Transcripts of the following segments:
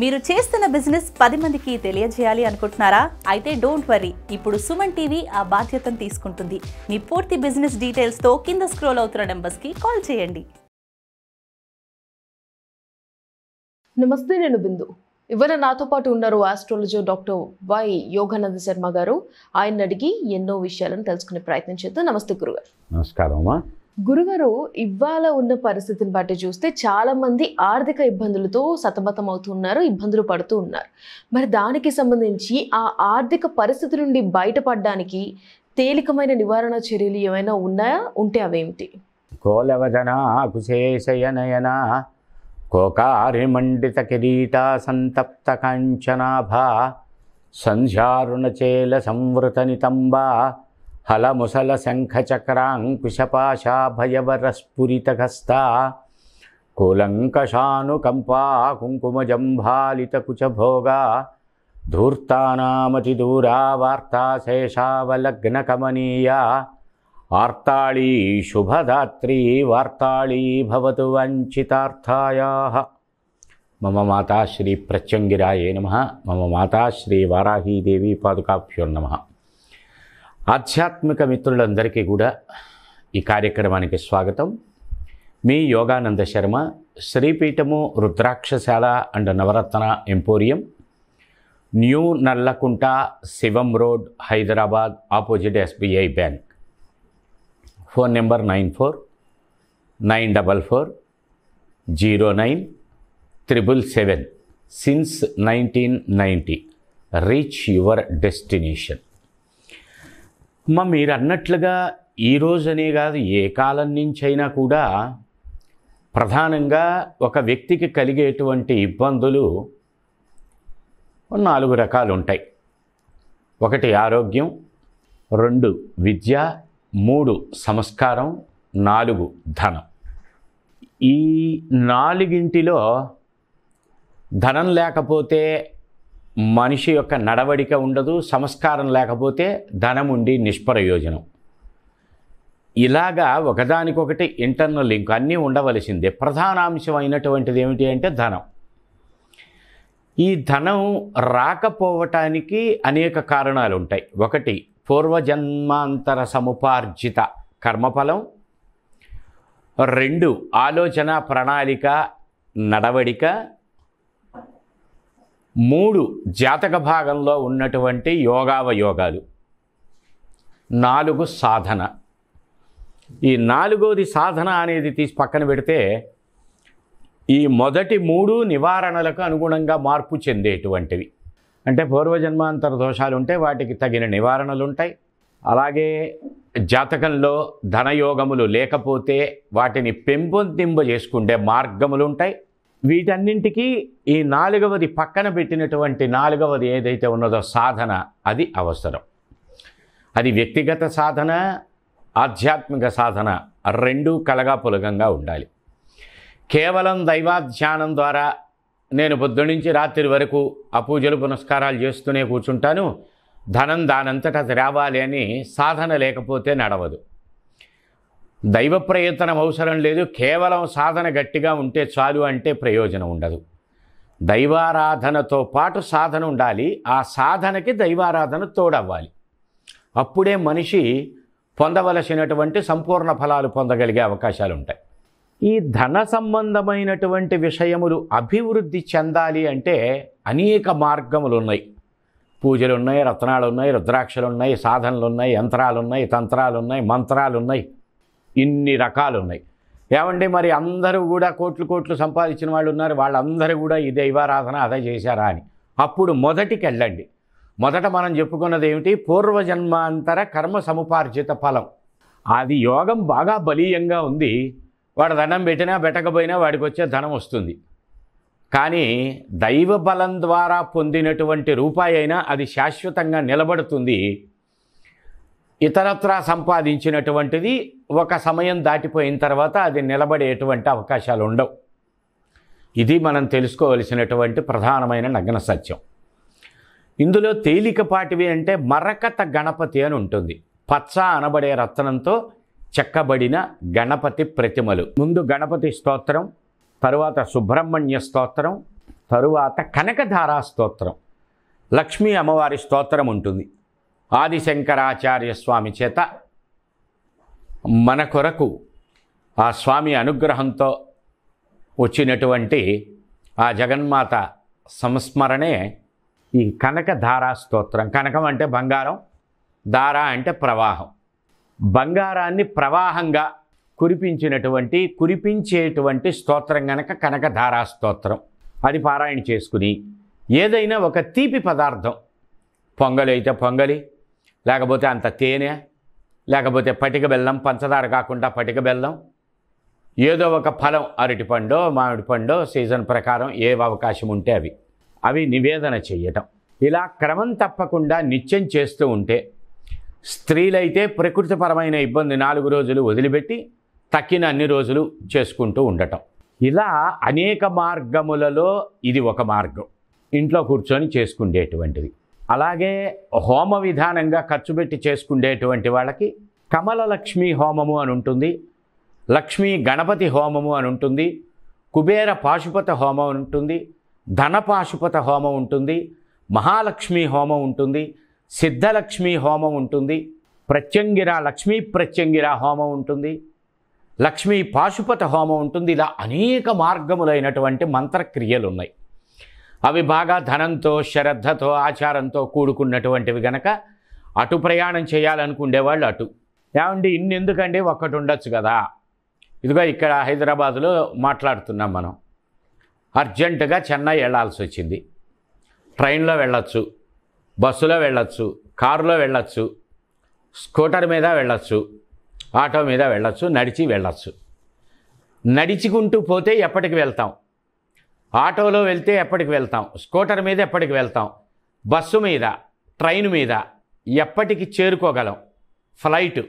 మీరు చేస్తున్న బిజినెస్ 10 మందికి తెలియజేయాలి అనుకుంటున్నారా? అయితే డోంట్ వరీ, ఇప్పుడు సుమన్ టీవీ ఆ బాధ్యతను తీసుకుంటుంది. మీ పూర్తి బిజినెస్ డీటెయిల్స్ తో కింద స్క్రోల్ అవుతున్న నంబర్స్ కి కాల్ చేయండి. నమస్తే, నేను బిందు. ఇవాళ నాతో పాటు ఉన్నారు astrologer doctor why Yogananda Sharma గారు. ఆయన అడిగి ఎన్నో విషయాలను తెలుసుకునే ప్రయత్నం చేద్దాం. నమస్తే గురుగారు. నమస్కారం అమ్మా. గురుగారు, ఇవాళ ఉన్న పరిస్థితిని బట్టి చూస్తే చాలా మంది ఆర్థిక ఇబ్బందులతో సతమతం అవుతున్నారు, ఇబ్బందులు పడుతూ ఉన్నారు. మరి దానికి సంబంధించి ఆ ఆర్థిక పరిస్థితి నుండి బయటపడడానికి తేలికమైన నివారణ చర్యలు ఏమైనా ఉన్నాయా? ఉంటే అవేమిటి? కోలవదన కుశేషయనయన కోకారిమండిత కిరీట సంతప్త కాంచనాభా సంధ్యారుణచేల సంవృత నితంబ హలముసల శంఖచక్రాంకుశపాశాభయవరస్ఫురితహస్తా కూలంకషానుకంపా కుంకుమజంభాలితకుచభోగా ధూర్తానామతిదూరా వార్తాశేషావలగ్నకమనీయా ఆర్తాళీ శుభదాత్రీ వార్తాళీ భవతు వంచితార్థాయాః. మమ మాతా శ్రీ ప్రత్యంగిరాయే నమః. మమ మాతా శ్రీ వారాహీదేవి పాదుకాభ్యో నమః. ఆధ్యాత్మిక మిత్రులందరికీ కూడా ఈ కార్యక్రమానికి స్వాగతం. మీ Yogananda Sharma, Sripeetham Rudrakshashala and Navaratna emporium, new Nallakunta, Shivam road, Hyderabad, opposite SBI bank. Phone number 9494097777. Since 1990. Reach your destination. మీరు అన్నట్లుగా ఈరోజనే కాదు, ఏ కాలం నుంచైనా కూడా ప్రధానంగా ఒక వ్యక్తికి కలిగేటువంటి ఇబ్బందులు 4 రకాలు ఉంటాయి. 1 ఆరోగ్యం, 2 విద్య, 3 సంస్కారం, 4 ధనం. ఈ 4గింటిలో ధనం లేకపోతే మనిషి యొక్క నడవడిక ఉండదు, సంస్కారం లేకపోతే ధనం ఉండి నిష్ప్రయోజనం. ఇలాగా ఒకదానికొకటి ఇంటర్నల్ లింక్ అన్నీ ఉండవలసిందే. ప్రధానాంశం అయినటువంటిది ఏమిటి అంటే ధనం. ఈ ధనం రాకపోవటానికి అనేక కారణాలు ఉంటాయి. 1 పూర్వజన్మాంతర సముపార్జిత కర్మఫలం, 2 ఆలోచన ప్రణాళిక నడవడిక, 3 జాతక భాగంలో ఉన్నటువంటి యోగావయోగాలు, 4 సాధన. ఈ 4వది సాధన అనేది తీసి పక్కన పెడితే ఈ మొదటి 3 నివారణలకు అనుగుణంగా మార్పు చెందేటువంటివి. అంటే పూర్వజన్మాంతర దోషాలు ఉంటే వాటికి తగిన నివారణలు ఉంటాయి. అలాగే జాతకంలో ధనయోగములు లేకపోతే వాటిని పెంపొందింపజేసుకుంటే మార్గములు ఉంటాయి. వీటన్నింటికీ ఈ 4వది పక్కన పెట్టినటువంటి 4వది ఏదైతే ఉన్నదో సాధన, అది అవసరం. అది వ్యక్తిగత సాధన, ఆధ్యాత్మిక సాధన 2 కలగాపులగంగా ఉండాలి. కేవలం దైవాధ్యానం ద్వారా నేను పొద్దునుంచి రాత్రి వరకు ఆ పూజలు పునస్కారాలు చేస్తూనే కూర్చుంటాను, ధనం దానంతట అది రావాలి అని సాధన లేకపోతే నడవదు. దైవ ప్రయత్నం అవసరం లేదు, కేవలం సాధన గట్టిగా ఉంటే చాలు అంటే ప్రయోజనం ఉండదు. దైవారాధనతో పాటు సాధన ఉండాలి, ఆ సాధనకి దైవారాధన తోడవ్వాలి. అప్పుడే మనిషి పొందవలసినటువంటి సంపూర్ణ ఫలాలు పొందగలిగే అవకాశాలు ఉంటాయి. ఈ ధన సంబంధమైనటువంటి విషయములు అభివృద్ధి చెందాలి అంటే అనేక మార్గములు ఉన్నాయి. పూజలు ఉన్నాయి, రత్నాలు ఉన్నాయి, రుద్రాక్షలు ఉన్నాయి, సాధనలు ఉన్నాయి, యంత్రాలు ఉన్నాయి, తంత్రాలు ఉన్నాయి, మంత్రాలు ఉన్నాయి, ఇన్ని రకాలు ఉన్నాయి. ఏమండి, మరి అందరూ కూడా కోట్లు సంపాదించిన వాళ్ళు ఉన్నారు, వాళ్ళందరూ కూడా ఈ దైవారాధన అదే చేశారా అని. అప్పుడు మొదటికి వెళ్ళండి. మొదట మనం చెప్పుకున్నది ఏమిటి? పూర్వజన్మాంతర కర్మ సముపార్జిత ఫలం. అది యోగం బాగా బలీయంగా ఉంది, వాడు దండం పెట్టినా పెట్టకపోయినా వాడికి వచ్చే ధనం వస్తుంది. కానీ దైవ బలం ద్వారా పొందినటువంటి రూపాయి అయినా అది శాశ్వతంగా నిలబడుతుంది. ఇతరత్రా సంపాదించినటువంటిది ఒక సమయం దాటిపోయిన తర్వాత అది నిలబడేటువంటి అవకాశాలు ఉండవు. ఇది మనం తెలుసుకోవలసినటువంటి ప్రధానమైన నగ్న సత్యం. ఇందులో తేలికపాటివి అంటే మరకత గణపతి అని ఉంటుంది. పచ్చ అనబడే రత్నంతో చెక్కబడిన గణపతి ప్రతిమలు. ముందు గణపతి స్తోత్రం, తరువాత సుబ్రహ్మణ్య స్తోత్రం, తరువాత కనకధారా స్తోత్రం, లక్ష్మీ అమ్మవారి స్తోత్రం ఉంటుంది. ఆదిశంకరాచార్య స్వామి చేత మన కొరకు ఆ స్వామి అనుగ్రహంతో వచ్చినటువంటి ఆ జగన్మాత సంస్మరణే ఈ కనకధారా స్తోత్రం. కనకం అంటే బంగారం, ధార అంటే ప్రవాహం. బంగారాన్ని ప్రవాహంగా కురిపించేటువంటి స్తోత్రం కనుక కనకధారా స్తోత్రం. అది పారాయణ చేసుకుని ఏదైనా ఒక తీపి పదార్థం, పొంగలి అయితే పొంగలి, లేకపోతే అంత తేనె, లేకపోతే పటిక బెల్లం, పంచదార కాకుండా పటిక బెల్లం, ఏదో ఒక ఫలం, అరటిపండో మామిడి పండో సీజన్ ప్రకారం ఏ అవకాశం ఉంటే అవి నివేదన చేయటం. ఇలా క్రమం తప్పకుండా నిత్యం చేస్తూ ఉంటే, స్త్రీలైతే ప్రకృతిపరమైన ఇబ్బంది 4 రోజులు వదిలిపెట్టి తక్కిన అన్ని రోజులు చేసుకుంటూ ఉండటం. ఇలా అనేక మార్గములలో ఇది ఒక మార్గం, ఇంట్లో కూర్చొని చేసుకునేటువంటిది. అలాగే హోమ విధానంగా ఖర్చు పెట్టి చేసుకునేటువంటి వాళ్ళకి కమలలక్ష్మి హోమము అని ఉంటుంది, లక్ష్మీ గణపతి హోమము అని ఉంటుంది, కుబేర పాశుపత హోమం ఉంటుంది, ధన పాశుపత హోమం ఉంటుంది, మహాలక్ష్మి హోమం ఉంటుంది, సిద్ధలక్ష్మి హోమం ఉంటుంది, లక్ష్మీ ప్రత్యంగిర హోమం ఉంటుంది, లక్ష్మీ పాశుపత హోమం ఉంటుంది. ఇలా అనేక మార్గములైనటువంటి మంత్రక్రియలు ఉన్నాయి. అవి బాగా ధనంతో, శ్రద్ధతో, ఆచారంతో కూడుకున్నటువంటివి గనక అటు ప్రయాణం చేయాలనుకునేవాళ్ళు అటు. ఏమండి ఇన్నెందుకండి, ఒక్కటి ఉండొచ్చు కదా. ఇదిగో ఇక్కడ హైదరాబాదులో మాట్లాడుతున్నాం మనం. అర్జెంటుగా చెన్నై వెళ్ళాల్సి వచ్చింది. ట్రైన్లో వెళ్ళొచ్చు, బస్సులో వెళ్ళొచ్చు, కారులో వెళ్ళొచ్చు, స్కూటర్ మీద వెళ్ళొచ్చు, ఆటో మీద వెళ్ళొచ్చు, నడిచి వెళ్ళొచ్చు. నడుచుకుంటూ పోతే ఎప్పటికి వెళ్తాం, ఆటోలో వెళ్తే ఎప్పటికి వెళ్తాం, స్కూటర్ మీద ఎప్పటికి వెళ్తాం, బస్సు మీద, ట్రైన్ మీద ఎప్పటికి చేరుకోగలం. ఫ్లైట్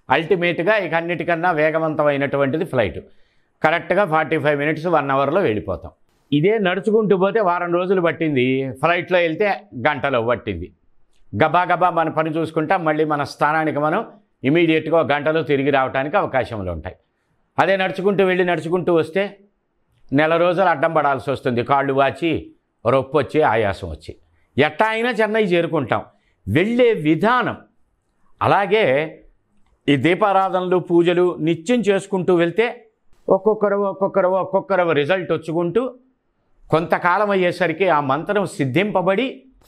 అల్టిమేట్గా ఇక అన్నిటికన్నా వేగవంతమైనటువంటిది ఫ్లైట్. కరెక్ట్గా 45 మినిట్స్ 1 అవర్లో వెళ్ళిపోతాం. ఇదే నడుచుకుంటూ పోతే వారం రోజులు పట్టింది, ఫ్లైట్లో వెళ్తే గంటలో పట్టింది. గబాగబా మన పని చూసుకుంటాం, మళ్ళీ మన స్థానానికి మనం ఇమీడియట్గా గంటలో తిరిగి రావడానికి అవకాశములు ఉంటాయి. అదే నడుచుకుంటూ వెళ్ళి నడుచుకుంటూ వస్తే నెల రోజులు అడ్డం పడాల్సి వస్తుంది, కాళ్ళు వాచి, రొప్పు వచ్చి, ఆయాసం వచ్చి. ఎట్టా అయినా చెన్నై చేరుకుంటాం. వెళ్ళే విధానం అలాగే ఈ దీపారాధనలు, పూజలు నిత్యం చేసుకుంటూ వెళ్తే ఒక్కొక్కరు రిజల్ట్ వచ్చుకుంటూ కొంతకాలం అయ్యేసరికి ఆ మంత్రం సిద్ధింపబడి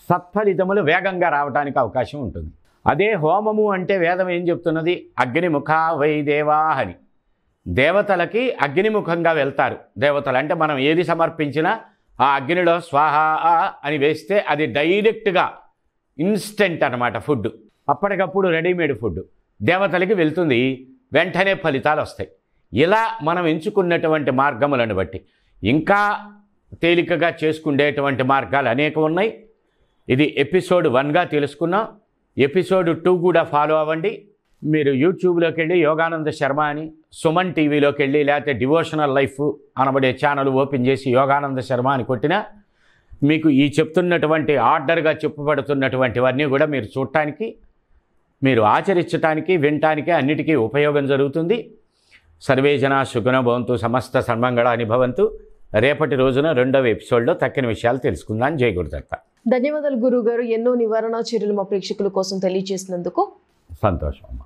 సత్ఫలితములు వేగంగా రావడానికి అవకాశం ఉంటుంది. అదే హోమము అంటే వేదం ఏం చెప్తున్నది? అగ్నిముఖా వై దేవా అని. దేవతలకి అగ్నిముఖంగా వెళ్తారు. దేవతలు అంటే మనం ఏది సమర్పించినా ఆ అగ్నిలో స్వాహ అని వేస్తే అది డైరెక్ట్గా ఇన్స్టెంట్ అన్నమాట. ఫుడ్ అప్పటికప్పుడు రెడీమేడ్ ఫుడ్ దేవతలకి వెళ్తుంది, వెంటనే ఫలితాలు వస్తాయి. ఇలా మనం ఎంచుకున్నటువంటి మార్గములను బట్టి ఇంకా తేలికగా చేసుకునేటువంటి మార్గాలు అనేక ఉన్నాయి. ఇది ఎపిసోడ్ 1గా తెలుసుకున్నాం. ఎపిసోడ్ 2 కూడా ఫాలో అవ్వండి. మీరు యూట్యూబ్లోకి వెళ్ళి యోగానంద శర్మ అని, సుమన్ టీవీలోకి వెళ్ళి, లేకపోతే డివోషనల్ లైఫ్ అనబడే ఛానల్ ఓపెన్ చేసి యోగానంద శర్మ అని కొట్టినా మీకు ఈ చెప్తున్నటువంటి ఆర్డర్గా చెప్పబడుతున్నటువంటివన్నీ కూడా మీరు చూడటానికి, మీరు ఆచరించటానికి, వినటానికి అన్నిటికీ ఉపయోగం జరుగుతుంది. సర్వే జనా సుఖినో భవంతు, సమస్త సన్మంగళాని భవంతు. రేపటి రోజున 2వ ఎపిసోడ్లో తక్కిన విషయాలు తెలుసుకుందాం. జై గురుదత్త. ధన్యవాదాలు గురువు గారు, ఎన్నో నివారణ చర్యలు మా ప్రేక్షకుల కోసం తెలియజేసినందుకు. సంతోషం అమ్మా.